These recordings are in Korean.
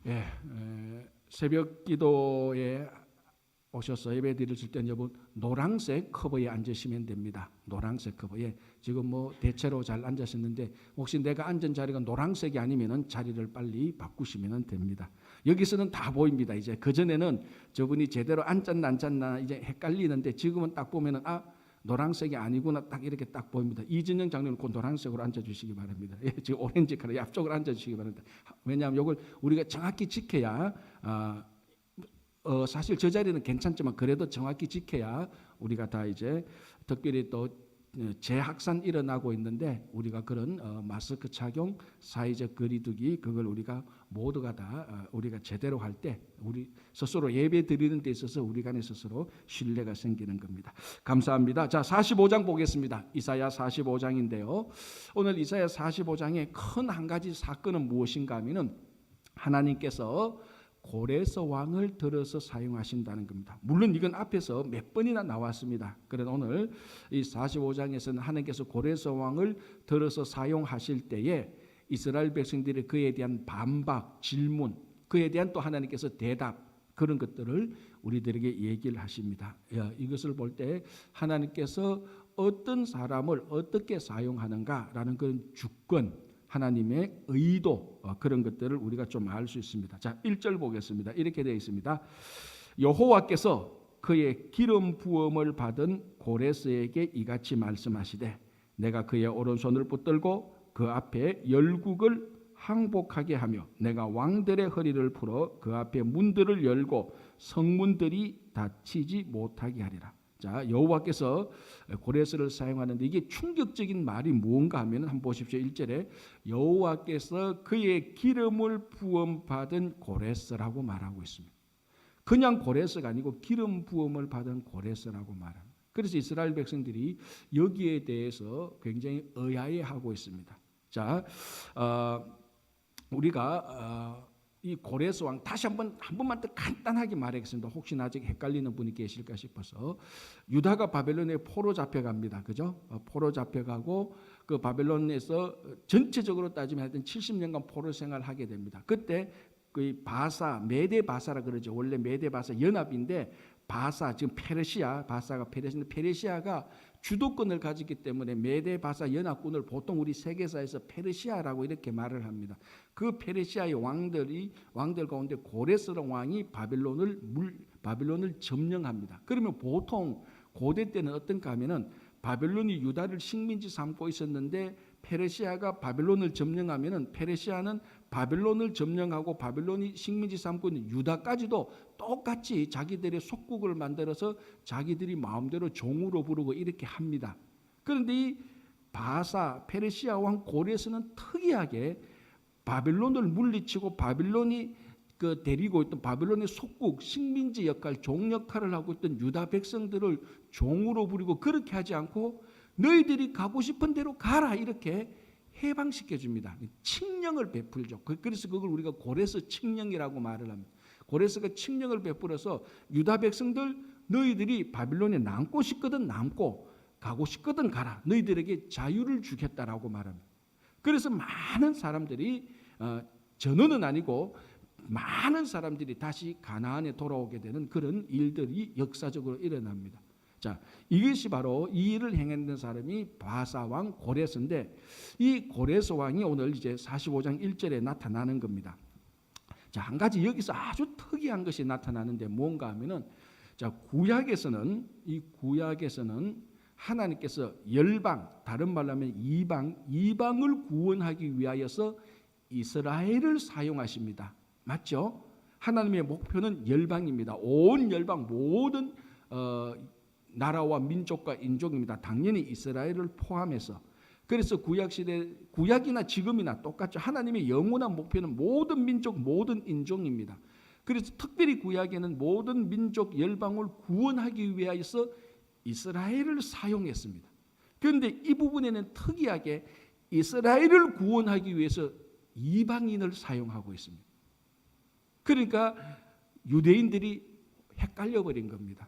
예, 새벽 기도에 오셔서 예배 드리실 때는 여러분 노란색 커버에 앉으시면 됩니다. 노란색 커버에 지금 뭐 대체로 잘 앉으셨는데 혹시 내가 앉은 자리가 노란색이 아니면은 자리를 빨리 바꾸시면 됩니다. 여기서는 다 보입니다. 이제 그 전에는 저분이 제대로 앉았나 안 앉았나 이제 헷갈리는데 지금은 딱 보면은 노란색이 아니구나 딱 이렇게 딱 보입니다. 이진영 장로는 그 노란색으로 앉아주시기 바랍니다. 예, 지금 오렌지 컬러 앞쪽으로 앉아주시기 바랍니다. 왜냐하면 이걸 우리가 정확히 지켜야 사실 저 자리는 괜찮지만 그래도 정확히 지켜야 우리가 다 이제 특별히 또 재확산 일어나고 있는데 우리가 그런 마스크 착용, 사회적 거리두기 그걸 우리가 모두가 다 우리가 제대로 할 때 우리 스스로 예배 드리는 데 있어서 우리 간에 스스로 신뢰가 생기는 겁니다. 감사합니다. 자, 45장 보겠습니다. 이사야 45장인데요. 오늘 이사야 45장의 큰 한 가지 사건은 무엇인가 하면은 하나님께서 고레스 왕을 들어서 사용하신다는 겁니다. 물론 이건 앞에서 몇 번이나 나왔습니다. 그런데 오늘 이 45장에서는 하나님께서 고레스 왕을 들어서 사용하실 때에 이스라엘 백성들이 그에 대한 반박, 질문, 그에 대한 또 하나님께서 대답 그런 것들을 우리들에게 얘기를 하십니다. 이것을 볼 때 하나님께서 어떤 사람을 어떻게 사용하는가라는 그런 주권, 하나님의 의도 그런 것들을 우리가 좀 알 수 있습니다. 자, 1절 보겠습니다. 이렇게 되어 있습니다. 여호와께서 그의 기름 부음을 받은 고레스에게 이같이 말씀하시되 내가 그의 오른손을 붙들고 그 앞에 열국을 항복하게 하며 내가 왕들의 허리를 풀어 그 앞에 문들을 열고 성문들이 닫히지 못하게 하리라. 자, 여호와께서 고레스를 사용하는데 이게 충격적인 말이 무언가 하면 한번 보십시오. 1절에 여호와께서 그의 기름을 부음 받은 고레스라고 말하고 있습니다. 그냥 고레스가 아니고 기름 부음을 받은 고레스라고 말합니다. 그래서 이스라엘 백성들이 여기에 대해서 굉장히 의아해하고 있습니다. 자, 우리가 이 고레스 왕 다시 한 번만 더 간단하게 말하겠습니다. 혹시나 아직 헷갈리는 분이 계실까 싶어서 유다가 바벨론에 포로 잡혀갑니다. 그죠? 포로 잡혀가고 그 바벨론에서 전체적으로 따지면 하여튼 70년간 포로 생활을 하게 됩니다. 그때 그 바사, 메데 바사라 그러죠. 원래 메데 바사 연합인데 바사 지금 페르시아, 바사가 페르시아인데 페르시아가 주도권을 가지기 때문에 메데 바사 연합군을 보통 우리 세계사에서 페르시아라고 이렇게 말을 합니다. 그 페르시아의 왕들 가운데 고레스 왕이 바벨론을 점령합니다. 그러면 보통 고대 때는 어떤가 하면은 바벨론이 유다를 식민지 삼고 있었는데 페르시아가 바벨론을 점령하면은 페르시아는 바벨론을 점령하고 바벨론이 식민지 삼고 있는 유다까지도 똑같이 자기들의 속국을 만들어서 자기들이 마음대로 종으로 부르고 이렇게 합니다. 그런데 이 바사 페르시아 왕 고레스는 특이하게 바벨론을 물리치고 바벨론이 데리고 있던 바벨론의 속국 식민지 역할, 종 역할을 하고 있던 유다 백성들을 종으로 부리고 그렇게 하지 않고 너희들이 가고 싶은 대로 가라 이렇게 해방시켜 줍니다. 칙령을 베풀죠. 그래서 그걸 우리가 고레스 칙령이라고 말을 합니다. 고레스가 칙령을 베풀어서 유다 백성들 너희들이 바벨론에 남고 싶거든 남고 가고 싶거든 가라. 너희들에게 자유를 주겠다라고 말합니다. 그래서 많은 사람들이 전원은 아니고 많은 사람들이 다시 가나안에 돌아오게 되는 그런 일들이 역사적으로 일어납니다. 자, 이것이 바로 이 일을 행했던 사람이 바사 왕 고레스인데 이 고레스 왕이 오늘 이제 45장 1절에 나타나는 겁니다. 자, 한 가지 여기서 아주 특이한 것이 나타나는데 뭔가 하면은 자, 구약에서는 하나님께서 열방, 다른 말로 하면 이방을 구원하기 위하여서 이스라엘을 사용하십니다. 맞죠? 하나님의 목표는 열방입니다. 온 열방 모든 나라와 민족과 인종입니다. 당연히 이스라엘을 포함해서. 그래서 구약이나 지금이나 똑같죠. 하나님의 영원한 목표는 모든 민족, 모든 인종입니다. 그래서 특별히 구약에는 모든 민족 열방을 구원하기 위하여서 이스라엘을 사용했습니다. 그런데 이 부분에는 특이하게 이스라엘을 구원하기 위해서 이방인을 사용하고 있습니다. 그러니까 유대인들이 헷갈려 버린 겁니다.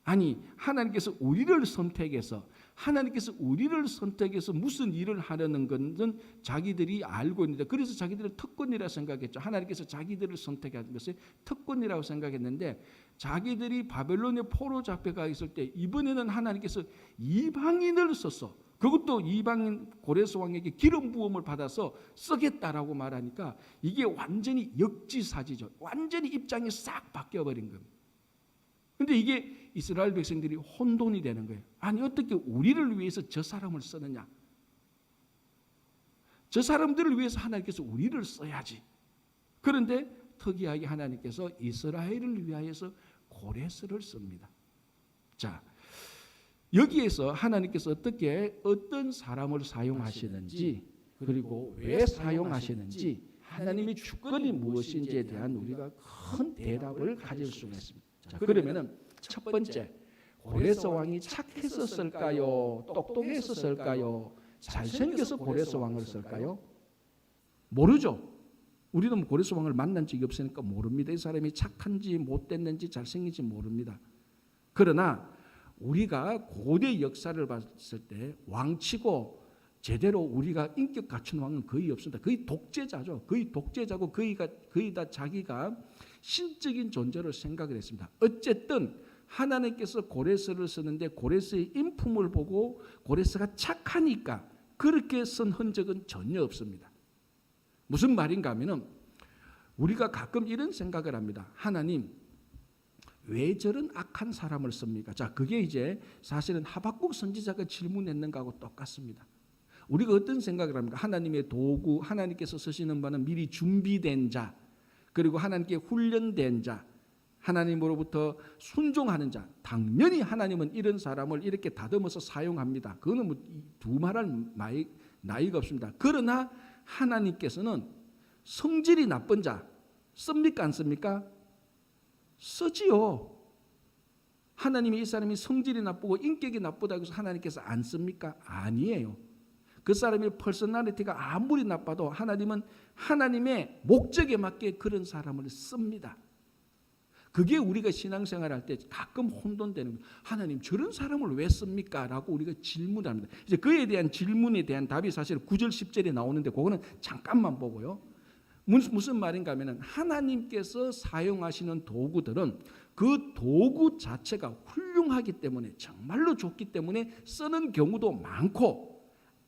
아니, 하나님께서 우리를 선택해서 하나님께서 우리를 선택해서 무슨 일을 하려는 것은 자기들이 알고 있는데, 그래서 자기들은 특권이라 생각했죠. 하나님께서 자기들을 선택한 것을 특권이라고 생각했는데, 자기들이 바벨론에 포로 잡혀가 있을 때 이번에는 하나님께서 이방인을 썼어. 그것도 이방인 고레스 왕에게 기름 부음을 받아서 쓰겠다라고 말하니까 이게 완전히 역지사지죠. 완전히 입장이 싹 바뀌어버린 겁니다. 근데 이게 이스라엘 백성들이 혼돈이 되는 거예요. 아니, 어떻게 우리를 위해서 저 사람을 쓰느냐? 저 사람들을 위해서 하나님께서 우리를 써야지. 그런데 특이하게 하나님께서 이스라엘을 위하여서 고레스를 씁니다. 자, 여기에서 하나님께서 어떤 사람을 사용하시는지, 그리고 왜 사용하시는지, 하나님의 주권이 무엇인지에 대한 우리가 큰 대답을 가질 수가 있습니다. 자, 그러면은 첫 번째, 고레스 왕이 착해서 쓸까요? 똑똑해서 쓸까요? 잘생겨서 고레스 왕을 쓸까요? 모르죠. 우리는 고레스 왕을 만난 적이 없으니까 모릅니다. 이 사람이 착한지 못됐는지 잘생긴지 모릅니다. 그러나 우리가 고대 역사를 봤을 때 왕치고 제대로 우리가 인격 갖춘 왕은 거의 없습니다. 거의 독재자죠. 거의 독재자고 거의 다 자기가 신적인 존재로 생각을 했습니다. 어쨌든 하나님께서 고레스를 쓰는데 고레스의 인품을 보고 고레스가 착하니까 그렇게 쓴 흔적은 전혀 없습니다. 무슨 말인가 하면은 우리가 가끔 이런 생각을 합니다. 하나님, 왜 저런 악한 사람을 씁니까? 자, 그게 이제 사실은 하박국 선지자가 질문했는 거하고 똑같습니다. 우리가 어떤 생각을 합니까? 하나님의 도구, 하나님께서 쓰시는 바는 미리 준비된 자, 그리고 하나님께 훈련된 자, 하나님으로부터 순종하는 자. 당연히 하나님은 이런 사람을 이렇게 다듬어서 사용합니다. 그거는 뭐 두말할 나이가 없습니다. 그러나 하나님께서는 성질이 나쁜 자 씁니까? 안 씁니까? 쓰지요. 하나님이 이 사람이 성질이 나쁘고 인격이 나쁘다고 해서 하나님께서 안 씁니까? 아니에요. 그 사람의 퍼스널리티가 아무리 나빠도 하나님은 하나님의 목적에 맞게 그런 사람을 씁니다. 그게 우리가 신앙생활할 때 가끔 혼돈되는 거예요. 하나님, 저런 사람을 왜 씁니까? 라고 우리가 질문합니다. 이제 그에 대한 질문에 대한 답이 사실 9절 10절에 나오는데 그거는 잠깐만 보고요. 무슨 말인가 하면 하나님께서 사용하시는 도구들은 그 도구 자체가 훌륭하기 때문에, 정말로 좋기 때문에 쓰는 경우도 많고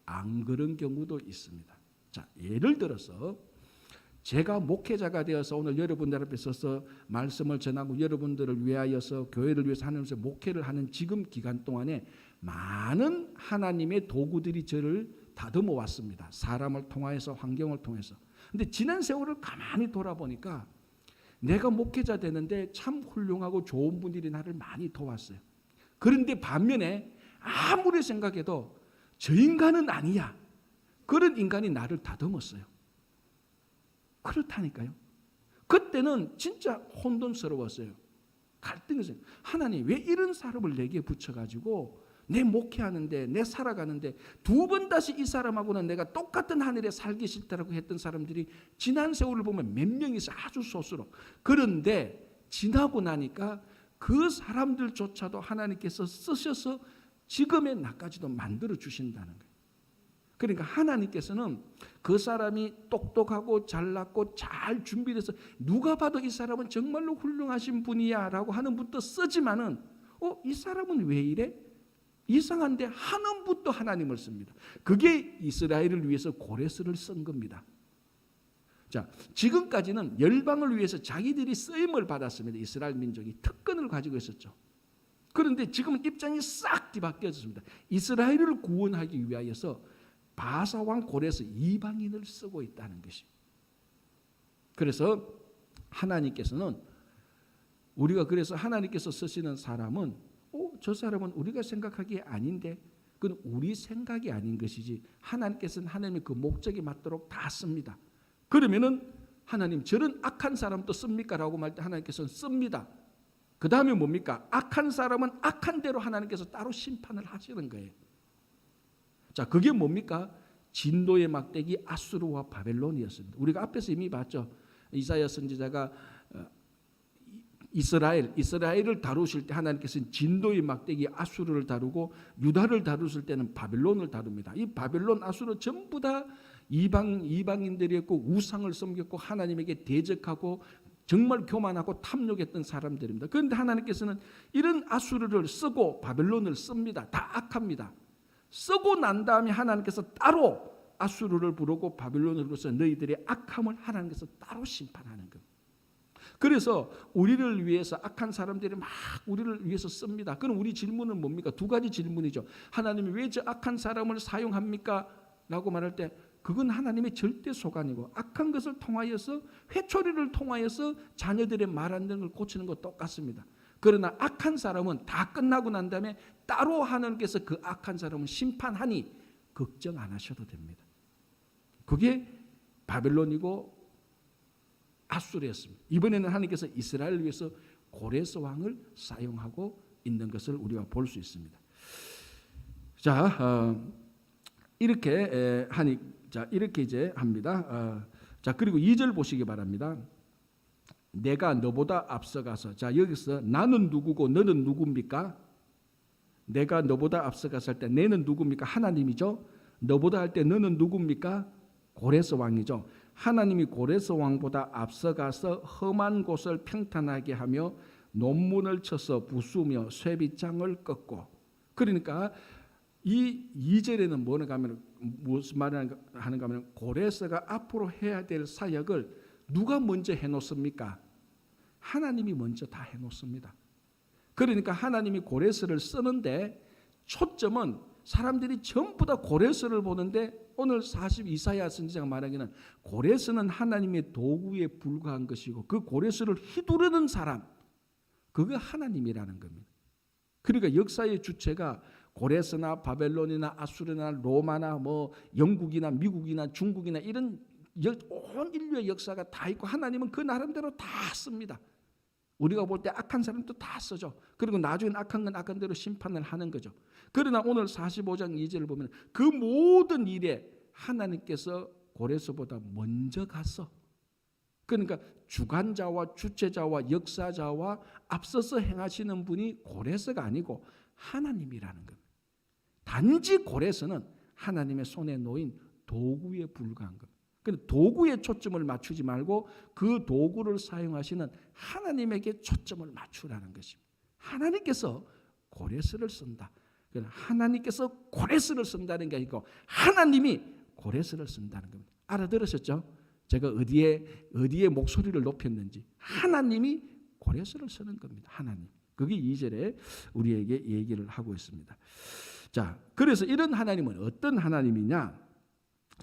안 그런 경우도 있습니다. 자, 예를 들어서 제가 목회자가 되어서 오늘 여러분들 앞에 서서 말씀을 전하고 여러분들을 위하여서 교회를 위해서 하면서 목회를 하는 지금 기간 동안에 많은 하나님의 도구들이 저를 다듬어 왔습니다. 사람을 통하여서, 환경을 통해서. 근데 지난 세월을 가만히 돌아보니까 내가 목회자 되는데 참 훌륭하고 좋은 분들이 나를 많이 도왔어요. 그런데 반면에 아무리 생각해도 저 인간은 아니야. 그런 인간이 나를 다듬었어요. 그렇다니까요. 그때는 진짜 혼돈스러웠어요. 갈등이 있어요. 하나님, 왜 이런 사람을 내게 붙여가지고 내 목회하는데, 내 살아가는데 두 번 다시 이 사람하고는 내가 똑같은 하늘에 살기 싫다라고 했던 사람들이 지난 세월을 보면 몇 명이 있어요. 아주 소수로. 그런데 지나고 나니까 그 사람들조차도 하나님께서 쓰셔서 지금의 나까지도 만들어 주신다는 거예요. 그러니까 하나님께서는 그 사람이 똑똑하고 잘났고 잘 준비돼서 누가 봐도 이 사람은 정말로 훌륭하신 분이야 라고 하는 분도 쓰지만은 이 사람은 왜 이래? 이상한데 하는 분도 하나님을 씁니다. 그게 이스라엘을 위해서 고레스를 쓴 겁니다. 자, 지금까지는 열방을 위해서 자기들이 쓰임을 받았습니다. 이스라엘 민족이 특권을 가지고 있었죠. 그런데 지금은 입장이 싹 뒤바뀌어졌습니다. 이스라엘을 구원하기 위하여서 바사왕 고레스 이방인을 쓰고 있다는 것이. 그래서 하나님께서는 그래서 하나님께서 쓰시는 사람은 저 사람은 우리가 생각하기에 아닌데 그건 우리 생각이 아닌 것이지 하나님께서는 하나님의 그 목적에 맞도록 다 씁니다. 그러면은 하나님, 저런 악한 사람도 씁니까? 라고 말 때 하나님께서는 씁니다. 그 다음에 뭡니까? 악한 사람은 악한 대로 하나님께서 따로 심판을 하시는 거예요. 자, 그게 뭡니까? 진노의 막대기 아수르와 바벨론이었습니다. 우리가 앞에서 이미 봤죠. 이사야 선지자가 이스라엘을 다루실 때 하나님께서는 진도의 막대기 아수르를 다루고 유다를 다루실 때는 바벨론을 다룹니다. 이 바벨론, 아수르 전부 다 이방인들이었고 우상을 섬겼고 하나님에게 대적하고 정말 교만하고 탐욕했던 사람들입니다. 그런데 하나님께서는 이런 아수르를 쓰고 바벨론을 씁니다. 다 악합니다. 쓰고 난 다음에 하나님께서 따로 아수르를 부르고 바벨론을 부르서 너희들의 악함을 하나님께서 따로 심판하는 겁니다. 그래서 우리를 위해서 악한 사람들이 막 우리를 위해서 씁니다. 그럼 우리 질문은 뭡니까? 두 가지 질문이죠. 하나님이 왜 저 악한 사람을 사용합니까? 라고 말할 때 그건 하나님의 절대 소관이고 악한 것을 통하여서 회초리를 통하여서 자녀들의 말 안 되는 걸 고치는 것 똑같습니다. 그러나 악한 사람은 다 끝나고 난 다음에 따로 하나님께서 그 악한 사람을 심판하니 걱정 안 하셔도 됩니다. 그게 바벨론이고 아수르였습니다. 이번에는 하나님께서 이스라엘을 위해서 고레스 왕을 사용하고 있는 것을 우리가 볼 수 있습니다. 자, 이렇게 하니 이렇게 이제 합니다. 자, 그리고 2절 보시기 바랍니다. 내가 너보다 앞서가서, 자, 여기서 나는 누구고 너는 누굽니까? 내가 너보다 앞서갔을 때 내는 누굽니까? 하나님이죠. 너보다 할 때 너는 누굽니까? 고레스 왕이죠. 하나님이 고레스 왕보다 앞서가서 험한 곳을 평탄하게 하며 논문을 쳐서 부수며 쇠빗장을 꺾고, 그러니까 이 2절에는 뭐가 하면 무슨 말을 하는가 하면 고레스가 앞으로 해야 될 사역을 누가 먼저 해놓습니까? 하나님이 먼저 다 해놓습니다. 그러니까 하나님이 고레스를 쓰는데 초점은 사람들이 전부 다 고레스를 보는데 오늘 42이사야 선지자가 말하기는 고레스는 하나님의 도구에 불과한 것이고 그 고레스를 휘두르는 사람, 그게 하나님이라는 겁니다. 그러니까 역사의 주체가 고레스나 바벨론이나 아수르나 로마나 뭐 영국이나 미국이나 중국이나 이런 온 인류의 역사가 다 있고 하나님은 그 나름대로 다 씁니다. 우리가 볼 때 악한 사람도 다 쓰죠. 그리고 나중에 악한 건 악한 대로 심판을 하는 거죠. 그러나 오늘 45장 2절을 보면 그 모든 일에 하나님께서 고레스보다 먼저 갔어. 그러니까 주관자와 주체자와 역사자와 앞서서 행하시는 분이 고레스가 아니고 하나님이라는 겁니다. 단지 고레스는 하나님의 손에 놓인 도구에 불과한 겁니다. 도구에 초점을 맞추지 말고 그 도구를 사용하시는 하나님에게 초점을 맞추라는 것입니다. 하나님께서 고레스를 쓴다. 하나님께서 고레스를 쓴다는 게 아니고 하나님이 고레스를 쓴다는 겁니다. 알아들으셨죠? 제가 어디에 목소리를 높였는지. 하나님이 고레스를 쓰는 겁니다. 하나님. 그게 2절에 우리에게 얘기를 하고 있습니다. 자, 그래서 이런 하나님은 어떤 하나님이냐?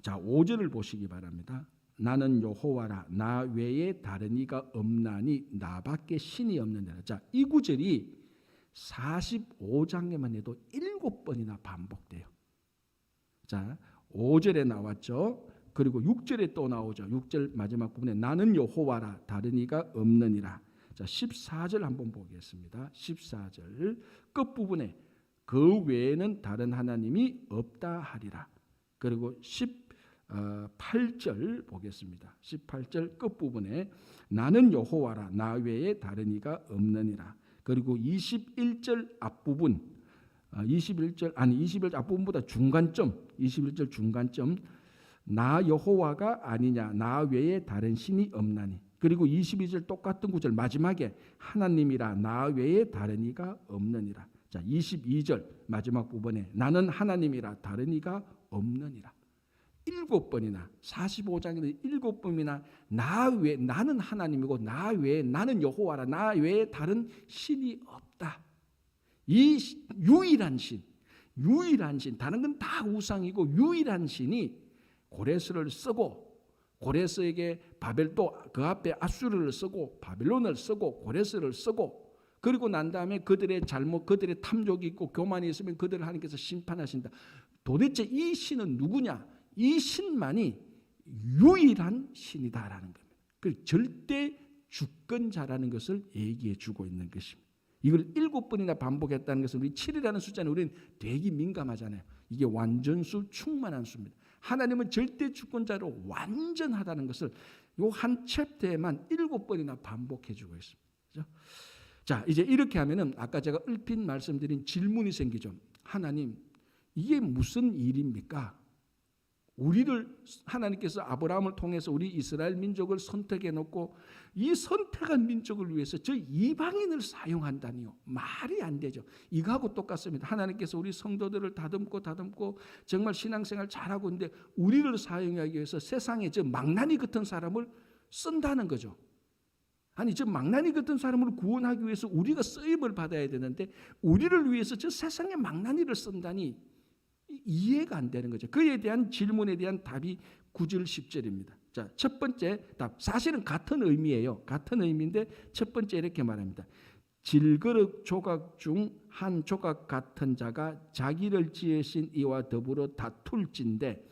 자, 5절을 보시기 바랍니다. 나는 여호와라 나 외에 다른 이가 없나니 나밖에 신이 없느니라. 자, 이 구절이 45장에만 해도 7번이나 반복돼요. 자, 5절에 나왔죠. 그리고 6절에 또 나오죠. 6절 마지막 부분에 나는 여호와라 다른 이가 없느니라. 자, 14절 한번 보겠습니다. 14절 끝부분에 그 외에는 다른 하나님이 없다 하리라. 그리고 18절 보겠습니다. 18절 끝부분에 나는 여호와라 나 외에 다른 이가 없느니라. 그리고 21절 앞부분 21절 앞부분보다 중간점 21절 중간점 나 여호와가 아니냐 나 외에 다른 신이 없나니. 그리고 22절 똑같은 구절 마지막에 하나님이라 나 외에 다른 이가 없느니라. 자, 22절 마지막 부분에 나는 하나님이라 다른 이가 없느니라. 7번이나 45장에는 7번이나 나는 하나님이고 나 외에 나는 여호와라 나 외에 다른 신이 없다. 이 유일한 신 다른 건 다 우상이고 유일한 신이 고레스를 쓰고 고레스에게 바벨도 그 앞에 아수르를 쓰고 바벨론을 쓰고 고레스를 쓰고 그리고 난 다음에 그들의 잘못 그들의 탐욕이 있고 교만이 있으면 그들을 하나님께서 심판하신다. 도대체 이 신은 누구냐? 이 신만이 유일한 신이다라는 겁니다. 그 절대 주권자라는 것을 얘기해 주고 있는 것입니다. 이걸 7번이나 반복했다는 것은 우리 7이라는 숫자는 우리는 되게 민감하잖아요. 이게 완전수 충만한 수입니다. 하나님은 절대 주권자로 완전하다는 것을 이 한 챕터에만 7번이나 반복해 주고 있습니다. 그죠? 자, 이제 이렇게 하면은 아까 제가 얼핏 말씀드린 질문이 생기죠. 하나님, 이게 무슨 일입니까? 하나님께서 아브라함을 통해서 우리 이스라엘 민족을 선택해 놓고 이 선택한 민족을 위해서 저 이방인을 사용한다니요. 말이 안 되죠. 이거하고 똑같습니다. 하나님께서 우리 성도들을 다듬고 정말 신앙생활 잘하고 있는데 우리를 사용하기 위해서 세상에 저 망나니 같은 사람을 쓴다는 거죠. 아니 저 망나니 같은 사람을 구원하기 위해서 우리가 쓰임을 받아야 되는데 우리를 위해서 저 세상에 망나니를 쓴다니 이해가 안 되는 거죠. 그에 대한 질문에 대한 답이 9절 10절입니다. 자, 첫 번째 답. 사실은 같은 의미예요. 같은 의미인데 첫 번째 이렇게 말합니다. 질그릇 조각 중 한 조각 같은 자가 자기를 지으신 이와 더불어 다툴진대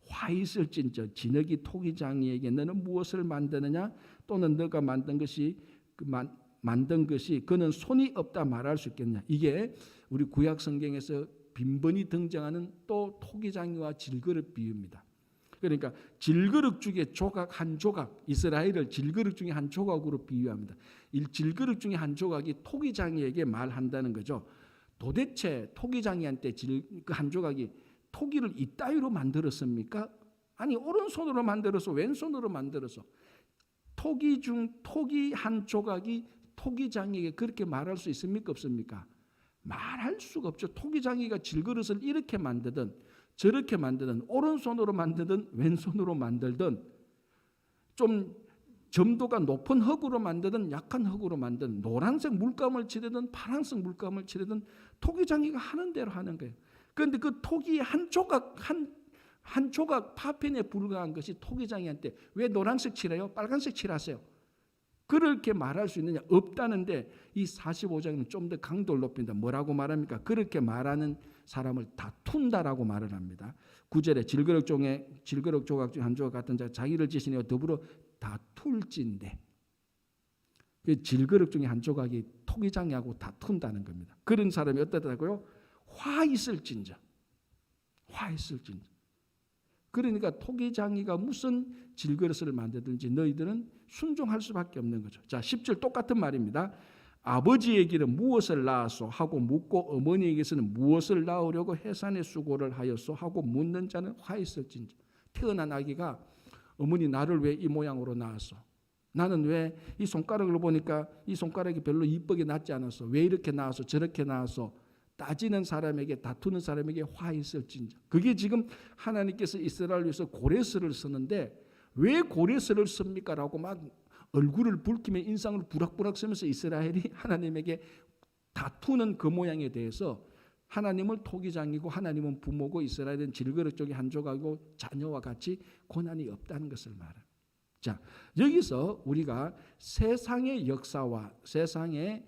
화 있을진저 진흙이 토기장이에게 너는 무엇을 만드느냐 또는 너가 만든 것이 그는 손이 없다 말할 수 있겠냐. 이게 우리 구약 성경에서 빈번히 등장하는 또 토기장이와 질그릇 비유입니다. 그러니까 질그릇 중에 조각 한 조각, 이스라엘을 질그릇 중에 한 조각으로 비유합니다. 이 질그릇 중에 한 조각이 토기장이에게 말한다는 거죠. 도대체 토기장이한테 그 한 조각이 토기를 이따위로 만들었습니까? 아니 오른손으로 만들어서 왼손으로 만들어서 토기 한 조각이 토기장이에게 그렇게 말할 수 있습니까? 없습니까? 말할 수가 없죠. 토기장이가 질그릇을 이렇게 만드든 저렇게 만드든 오른손으로 만드든 왼손으로 만들든 좀 점도가 높은 흙으로 만드든 약한 흙으로 만드든 노란색 물감을 칠하든 파란색 물감을 칠하든 토기장이가 하는 대로 하는 거예요. 그런데 그 토기 한 조각 한 조각 파편에 불과한 것이 토기장이한테 왜 노란색 칠해요? 빨간색 칠하세요. 그렇게 말할 수 있느냐? 없다는데 이 45장은 좀 더 강도를 높인다. 뭐라고 말합니까? 그렇게 말하는 사람을 다툰다라고 말을 합니다. 9절에 질그릇 조각 중 한 조각 같은 자 자기를 지시니와 더불어 다툴진대. 질그릇 중에 한 조각이 토기장이하고 다툰다는 겁니다. 그런 사람이 어떻다고요? 화 있을진저. 그러니까 토기장이가 무슨 질그릇을 만들든지 너희들은 순종할 수밖에 없는 거죠. 자, 10절 똑같은 말입니다. 아버지에게는 무엇을 낳았소 하고 묻고 어머니에게서는 무엇을 낳으려고 해산의 수고를 하였소 하고 묻는 자는 화 있을진저. 태어난 아기가 어머니 나를 왜 이 모양으로 낳았소? 나는 왜 이 손가락을 보니까 이 손가락이 별로 이쁘게 낳지 않았어? 왜 이렇게 낳았어? 저렇게 낳았어? 따지는 사람에게 다투는 사람에게 화 있을진저. 그게 지금 하나님께서 이스라엘을 위해서 고레스를 쓰는데 왜 고레스를 씁니까? 라고 막 얼굴을 붉히며 인상을 부락부락 쓰면서 이스라엘이 하나님에게 다투는 그 모양에 대해서 하나님을 토기장이고 하나님은 부모고 이스라엘은 질그릇 쪽에 한 조각이고 자녀와 같이 고난이 없다는 것을 말합니다. 자, 여기서 우리가 세상의 역사와 세상의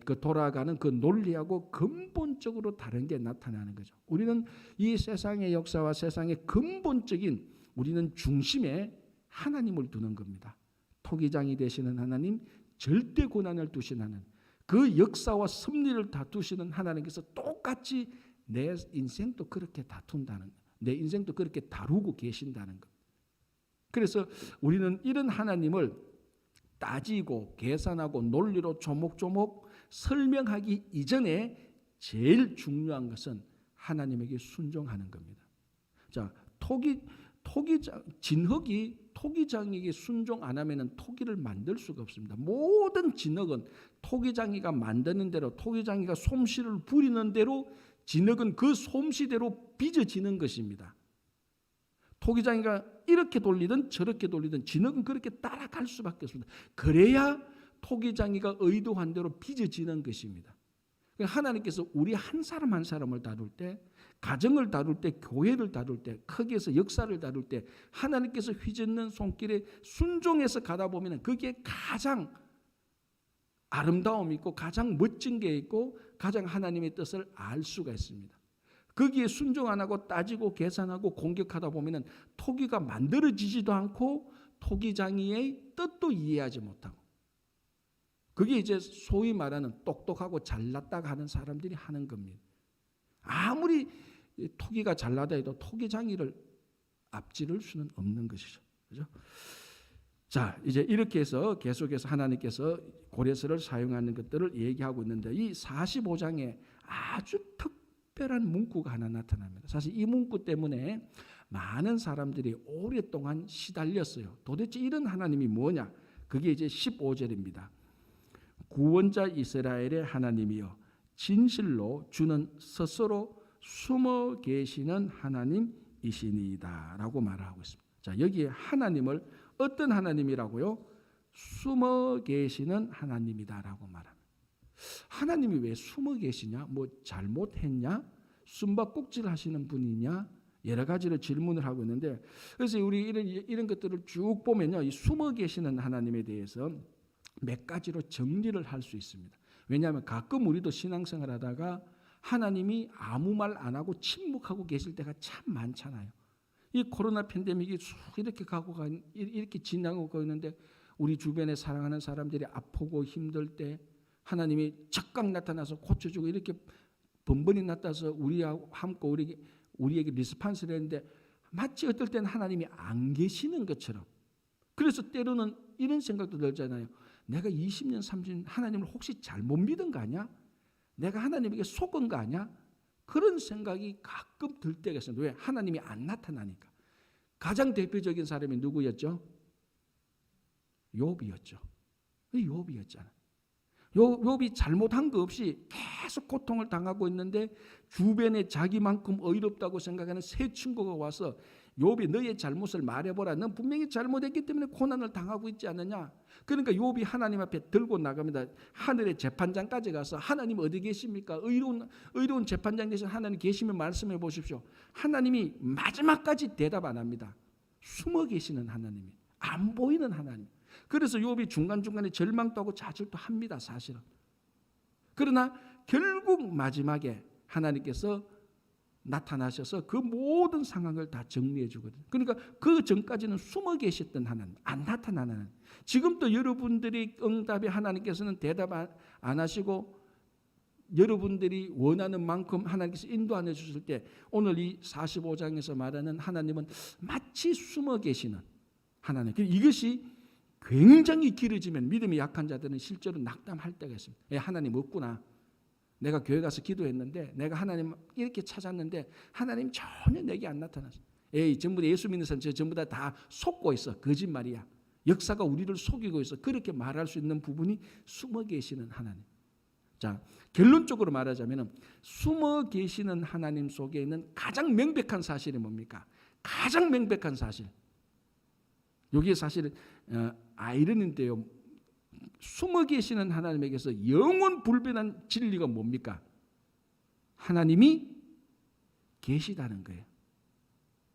그 돌아가는 그 논리하고 근본적으로 다른 게 나타나는 거죠. 우리는 이 세상의 역사와 세상의 근본적인 우리는 중심에 하나님을 두는 겁니다. 토기장이 되시는 하나님, 절대 고난을 두시는 하나님, 그 역사와 섭리를 다투시는 하나님께서 똑같이 내 인생도 그렇게 다툰다는 것, 내 인생도 그렇게 다루고 계신다는 것. 그래서 우리는 이런 하나님을 따지고 계산하고 논리로 조목조목 설명하기 이전에 제일 중요한 것은 하나님에게 순종하는 겁니다. 자, 진흙이 토기장이에게 순종 안 하면은 토기를 만들 수가 없습니다. 모든 진흙은 토기장이가 만드는 대로 토기장이가 솜씨를 부리는 대로 진흙은 그 솜씨대로 빚어지는 것입니다. 토기장이가 이렇게 돌리든 저렇게 돌리든 진흙은 그렇게 따라갈 수밖에 없습니다. 그래야 토기장이가 의도한 대로 빚어지는 것입니다. 하나님께서 우리 한 사람 한 사람을 다룰 때, 가정을 다룰 때, 교회를 다룰 때, 크게서 역사를 다룰 때 하나님께서 휘젓는 손길에 순종해서 가다 보면 그게 가장 아름다움이 있고 가장 멋진 게 있고 가장 하나님의 뜻을 알 수가 있습니다. 거기에 순종 안 하고 따지고 계산하고 공격하다 보면 토기가 만들어지지도 않고 토기장이의 뜻도 이해하지 못하고, 그게 이제 소위 말하는 똑똑하고 잘났다가 하는 사람들이 하는 겁니다. 아무리 토기가 잘나다 해도 토기장이를 앞지를 수는 없는 것이죠. 그죠? 자, 이제 이렇게 해서 계속해서 하나님께서 고레스를 사용하는 것들을 얘기하고 있는데 이 45장에 아주 특별한 문구가 하나 나타납니다. 사실 이 문구 때문에 많은 사람들이 오랫동안 시달렸어요. 도대체 이런 하나님이 뭐냐? 그게 이제 15절입니다. 구원자 이스라엘의 하나님이여 진실로 주는 스스로 숨어 계시는 하나님이시니이다 라고 말하고 있습니다. 자, 여기에 하나님을 어떤 하나님이라고요? 숨어 계시는 하나님이다라고 말합니다. 하나님이 왜 숨어 계시냐? 뭐 잘못했냐? 숨바꼭질 하시는 분이냐? 여러 가지로 질문을 하고 있는데, 그래서 우리 이런 것들을 쭉 보면요, 이 숨어 계시는 하나님에 대해서 몇 가지로 정리를 할 수 있습니다. 왜냐하면 가끔 우리도 신앙생활하다가 하나님이 아무 말 안 하고 침묵하고 계실 때가 참 많잖아요. 이 코로나 팬데믹이 쭉 이렇게 지나고 있는데 우리 주변에 사랑하는 사람들이 아프고 힘들 때 하나님이 적각 나타나서 고쳐주고 이렇게 번번이 나타나서 우리하고 함께 우리에게 리스판스를 했는데 마치 어떨 때는 하나님이 안 계시는 것처럼. 그래서 때로는 이런 생각도 들잖아요. 내가 20년 30년 하나님을 혹시 잘못 믿은 거 아니야? 내가 하나님에게 속은 거 아니야? 그런 생각이 가끔 들 때가 있어요. 왜? 하나님이 안 나타나니까. 가장 대표적인 사람이 누구였죠? 욥이었죠. 욥이었잖아요. 욥이 잘못한 거 없이 계속 고통을 당하고 있는데 주변에 자기만큼 의롭다고 생각하는 세 친구가 와서 욥이 너의 잘못을 말해보라. 넌 분명히 잘못했기 때문에 고난을 당하고 있지 않느냐. 그러니까 욥이 하나님 앞에 들고 나갑니다. 하늘의 재판장까지 가서 하나님 어디 계십니까? 의로운 재판장 되신 하나님 계시면 말씀해 보십시오. 하나님이 마지막까지 대답 안 합니다. 숨어 계시는 하나님이, 안 보이는 하나님. 그래서 욥이 중간중간에 절망도 하고 좌절도 합니다. 사실은. 그러나 결국 마지막에 하나님께서 나타나셔서 그 모든 상황을 다 정리해 주거든요. 그러니까 그 전까지는 숨어 계셨던 하나님, 안 나타나는 하나님. 지금도 여러분들이 응답에 하나님께서는 대답 안 하시고 여러분들이 원하는 만큼 하나님께서 인도 안 해주실 때 오늘 이 45장에서 말하는 하나님은 마치 숨어 계시는 하나님. 이것이 굉장히 길어지면 믿음이 약한 자들은 실제로 낙담할 때가 있습니다. 하나님 없구나. 내가 교회 가서 기도했는데 내가 하나님 이렇게 찾았는데 하나님 전혀 내게 안 나타났어. 전부 다 예수 믿는 사람 전부 다 속고 있어. 거짓말이야. 역사가 우리를 속이고 있어. 그렇게 말할 수 있는 부분이 숨어 계시는 하나님. 자, 결론적으로 말하자면 숨어 계시는 하나님 속에 있는 가장 명백한 사실이 뭡니까? 가장 명백한 사실. 여기에 사실은 아이러니인데요. 숨어 계시는 하나님에게서 영원 불변한 진리가 뭡니까? 하나님이 계시다는 거예요.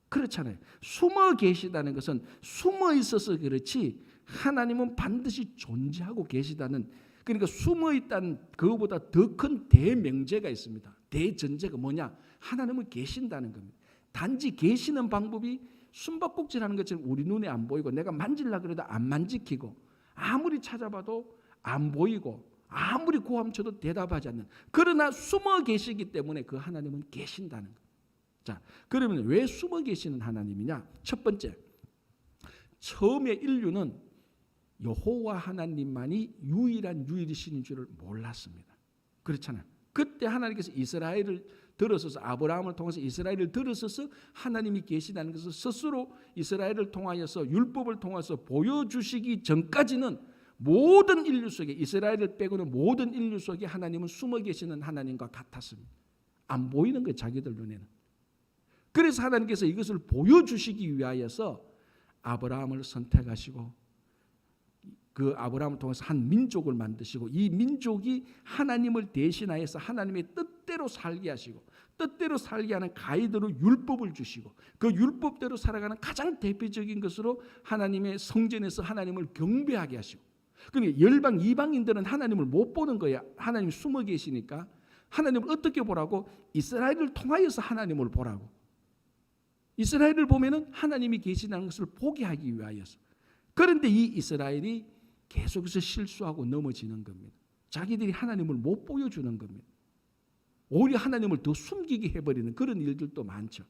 그렇잖아요. 숨어 계시다는 것은 숨어 있어서 그렇지 하나님은 반드시 존재하고 계시다는, 그러니까 숨어 있다는 그거보다 더 큰 대명제가 있습니다. 대전제가 뭐냐? 하나님은 계신다는 겁니다. 단지 계시는 방법이 숨바꼭질하는 것처럼 우리 눈에 안 보이고 내가 만질라 그래도 안 만지키고 아무리 찾아봐도 안 보이고 아무리 고함쳐도 대답하지 않는, 그러나 숨어 계시기 때문에 그 하나님은 계신다는 거예요. 자, 그러면 왜 숨어 계시는 하나님이냐? 첫 번째, 처음에 인류는 여호와 하나님만이 유일이신 줄을 몰랐습니다. 그렇잖아요. 그때 하나님께서 이스라엘을 들어서서 아브라함을 통해서 이스라엘을 들어서서 하나님이 계시다는 것을 스스로 이스라엘을 통하여서 율법을 통해서 보여주시기 전까지는 모든 인류 속에, 이스라엘을 빼고는 모든 인류 속에 하나님은 숨어 계시는 하나님과 같았습니다. 안 보이는 거예요, 자기들 눈에는. 그래서 하나님께서 이것을 보여주시기 위하여서 아브라함을 선택하시고 그 아브라함을 통해서 한 민족을 만드시고 이 민족이 하나님을 대신하여서 하나님의 뜻대로 살게 하시고 뜻대로 살게 하는 가이드로 율법을 주시고 그 율법대로 살아가는 가장 대표적인 것으로 하나님의 성전에서 하나님을 경배하게 하시고, 그러니까 열방 이방인들은 하나님을 못 보는 거야. 하나님이 숨어 계시니까 하나님을 어떻게 보라고? 이스라엘을 통하여서 하나님을 보라고. 이스라엘을 보면은 하나님이 계시다는 것을 보게 하기 위하여서. 그런데 이 이스라엘이 계속해서 실수하고 넘어지는 겁니다. 자기들이 하나님을 못 보여주는 겁니다. 오히려 하나님을 더 숨기게 해버리는 그런 일들도 많죠.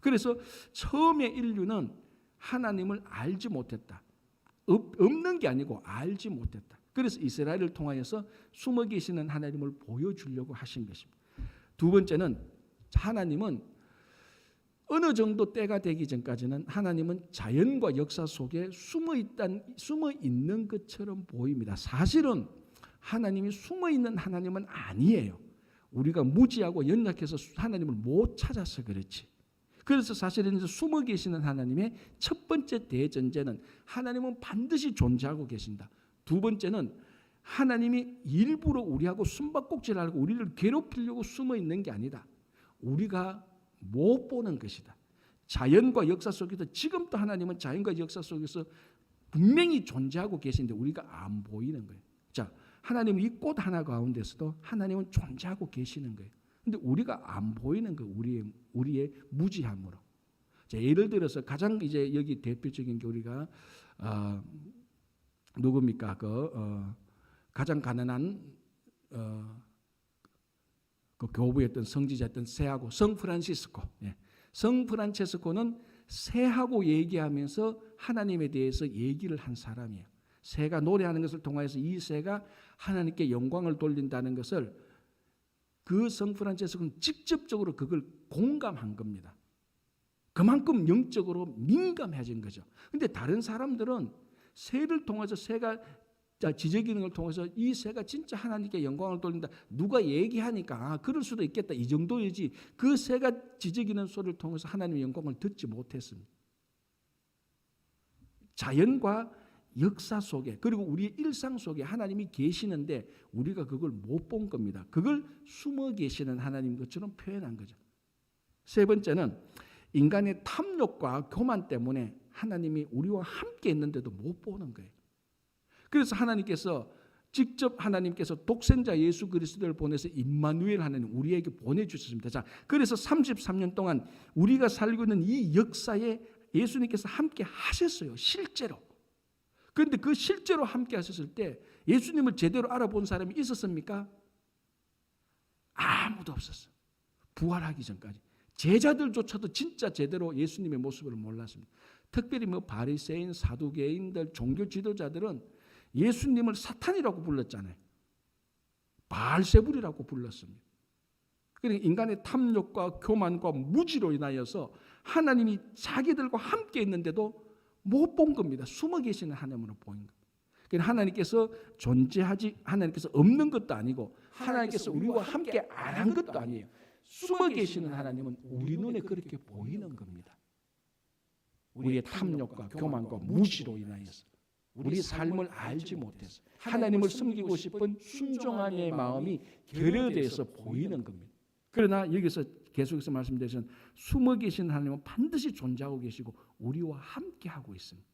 그래서 처음에 인류는 하나님을 알지 못했다. 없는 게 아니고 알지 못했다. 그래서 이스라엘을 통하여서 숨어 계시는 하나님을 보여주려고 하신 것입니다. 두 번째는 하나님은 어느 정도 때가 되기 전까지는 하나님은 자연과 역사 속에 숨어 있는 것처럼 보입니다. 사실은 하나님이 숨어 있는 하나님은 아니에요. 우리가 무지하고 연약해서 하나님을 못 찾아서 그렇지. 그래서 사실은 숨어 계시는 하나님의 첫 번째 대전제는 하나님은 반드시 존재하고 계신다. 두 번째는 하나님이 일부러 우리하고 숨바꼭질하고 우리를 괴롭히려고 숨어 있는 게 아니다. 우리가 못 보는 것이다. 자연과 역사 속에서 지금도 하나님은 자연과 역사 속에서 분명히 존재하고 계신데 우리가 안 보이는 거예요. 자, 하나님은 이 꽃 하나 가운데서도 하나님은 존재하고 계시는 거예요. 근데 우리가 안 보이는 거예요. 우리의 무지함으로. 자, 예를 들어서 가장 이제 여기 대표적인 게 우리가 누굽니까? 가장 가난한 그 교부였던 성지자였던 새하고 성프란시스코. 예. 성프란체스코는 새하고 얘기하면서 하나님에 대해서 얘기를 한 사람이에요. 새가 노래하는 것을 통해서 이 새가 하나님께 영광을 돌린다는 것을 그 성프란체스코는 직접적으로 그걸 공감한 겁니다. 그만큼 영적으로 민감해진 거죠. 그런데 다른 사람들은 새를 통해서 새가 지저귀는 걸 통해서 이 새가 진짜 하나님께 영광을 돌린다. 누가 얘기하니까 그럴 수도 있겠다. 이 정도이지. 그 새가 지저귀는 소리를 통해서 하나님의 영광을 듣지 못했습니다. 자연과 역사 속에 그리고 우리의 일상 속에 하나님이 계시는데 우리가 그걸 못 본 겁니다. 그걸 숨어 계시는 하나님 것처럼 표현한 거죠. 세 번째는 인간의 탐욕과 교만 때문에 하나님이 우리와 함께 있는데도 못 보는 거예요. 그래서 하나님께서 직접 하나님께서 독생자 예수 그리스도를 보내서 임마누엘 하나님 우리에게 보내주셨습니다. 자, 그래서 33년 동안 우리가 살고 있는 이 역사에 예수님께서 함께 하셨어요. 실제로. 그런데 그 실제로 함께 하셨을 때 예수님을 제대로 알아본 사람이 있었습니까? 아무도 없었어요. 부활하기 전까지. 제자들조차도 진짜 제대로 예수님의 모습을 몰랐습니다. 특별히 바리새인, 사두개인들, 종교 지도자들은 예수님을 사탄이라고 불렀잖아요. 바알세불이라고 불렀습니다. 그러니까 인간의 탐욕과 교만과 무지로 인하여서 하나님이 자기들과 함께 있는데도 못 본 겁니다. 숨어 계시는 하나님으로 보인 겁니다. 그러니까 하나님께서 하나님께서 없는 것도 아니고 하나님께서 우리와 함께 안 한 것도 아니에요. 숨어 계시는 하나님은 우리 눈에 그렇게 보이는 겁니다. 우리의 탐욕과 교만과 무지로 인하여서 우리 삶을 알지 못해서 하나님을 섬기고 싶은 순종함의 마음이 결여돼서 보이는 겁니다. 그러나 여기서 계속해서 말씀드린 숨어 계신 하나님은 반드시 존재하고 계시고 우리와 함께하고 있습니다.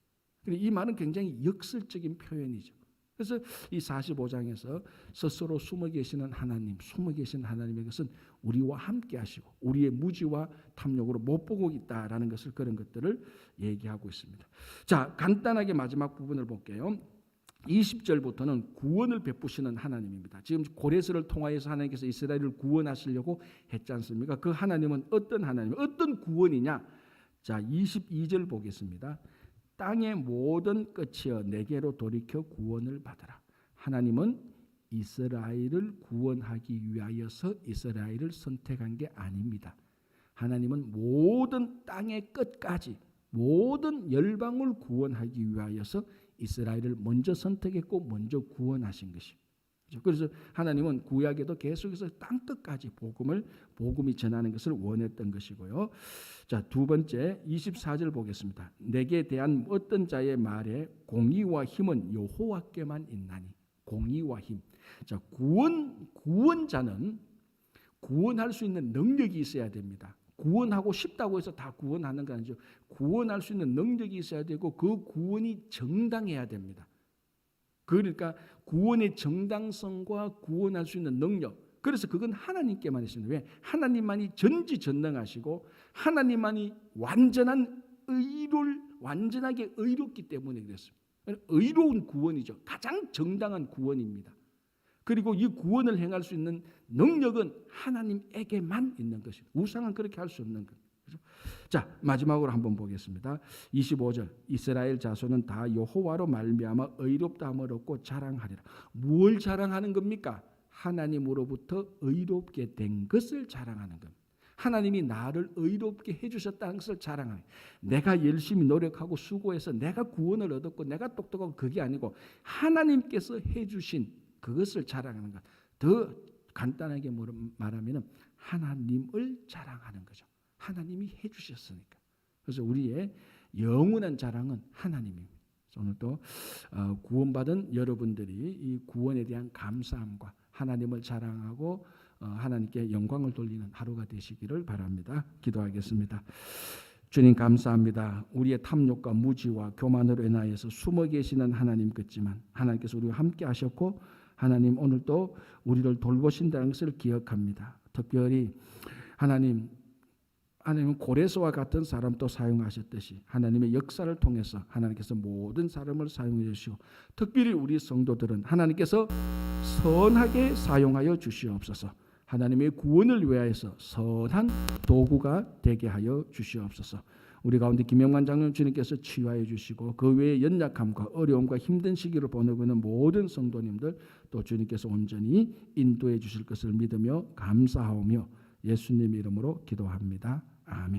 이 말은 굉장히 역설적인 표현이죠. 그래서 이 45장에서 스스로 숨어 계시는 하나님, 숨어 계신 하나님의 것은 우리와 함께 하시고 우리의 무지와 탐욕으로 못 보고 있다라는 것을 그런 것들을 얘기하고 있습니다. 자, 간단하게 마지막 부분을 볼게요. 20절부터는 구원을 베푸시는 하나님입니다. 지금 고레스를 통하여서 하나님께서 이스라엘을 구원하시려고 했지 않습니까? 그 하나님은 어떤 하나님, 어떤 구원이냐? 자, 22절 보겠습니다. 땅의 모든 끝이여 내게로 돌이켜 구원을 받으라. 하나님은 이스라엘을 구원하기 위하여서 이스라엘을 선택한 게 아닙니다. 하나님은 모든 땅의 끝까지 모든 열방을 구원하기 위하여서 이스라엘을 먼저 선택했고 먼저 구원하신 것입니다. 그래서 하나님은 구약에도 계속해서 땅끝까지 복음이 전하는 것을 원했던 것이고요. 자, 두 번째 24절 보겠습니다. 내게 대한 어떤 자의 말에 공의와 힘은 여호와께만 있나니. 공의와 힘. 자, 구원자는 구원할 수 있는 능력이 있어야 됩니다. 구원하고 싶다고 해서 다 구원하는 거 아니죠. 구원할 수 있는 능력이 있어야 되고 그 구원이 정당해야 됩니다. 그러니까 구원의 정당성과 구원할 수 있는 능력. 그래서 그건 하나님께만 있습니다. 왜? 하나님만이 전지전능하시고 하나님만이 완전하게 의롭기 때문에 그랬습니다. 의로운 구원이죠. 가장 정당한 구원입니다. 그리고 이 구원을 행할 수 있는 능력은 하나님에게만 있는 것입니다. 우상은 그렇게 할 수 없는 것. 자, 마지막으로 한번 보겠습니다. 25절 이스라엘 자손은 다 여호와로 말미암아 의롭다함을 얻고 자랑하리라. 뭘 자랑하는 겁니까? 하나님으로부터 의롭게 된 것을 자랑하는 겁니다. 하나님이 나를 의롭게 해주셨다는 것을 자랑하는 거예요. 내가 열심히 노력하고 수고해서 내가 구원을 얻었고 내가 똑똑하고 그게 아니고 하나님께서 해주신 그것을 자랑하는 것. 더 간단하게 말하면 하나님을 자랑하는 거죠. 하나님이 해주셨으니까. 그래서 우리의 영원한 자랑은 하나님입니다. 오늘도 구원받은 여러분들이 이 구원에 대한 감사함과 하나님을 자랑하고 하나님께 영광을 돌리는 하루가 되시기를 바랍니다. 기도하겠습니다. 주님 감사합니다. 우리의 탐욕과 무지와 교만으로 인하여서 숨어 계시는 하나님 같지만 하나님께서 우리와 함께 하셨고 하나님 오늘도 우리를 돌보신다는 것을 기억합니다. 특별히 하나님은 고레스와 같은 사람도 사용하셨듯이 하나님의 역사를 통해서 하나님께서 모든 사람을 사용해 주시고 특별히 우리 성도들은 하나님께서 선하게 사용하여 주시옵소서. 하나님의 구원을 위하여서 선한 도구가 되게 하여 주시옵소서. 우리 가운데 김영만 장로님 주님께서 치유하여 주시고 그 외에 연약함과 어려움과 힘든 시기를 보내고 있는 모든 성도님들 또 주님께서 온전히 인도해 주실 것을 믿으며 감사하오며 예수님 이름으로 기도합니다. 아멘.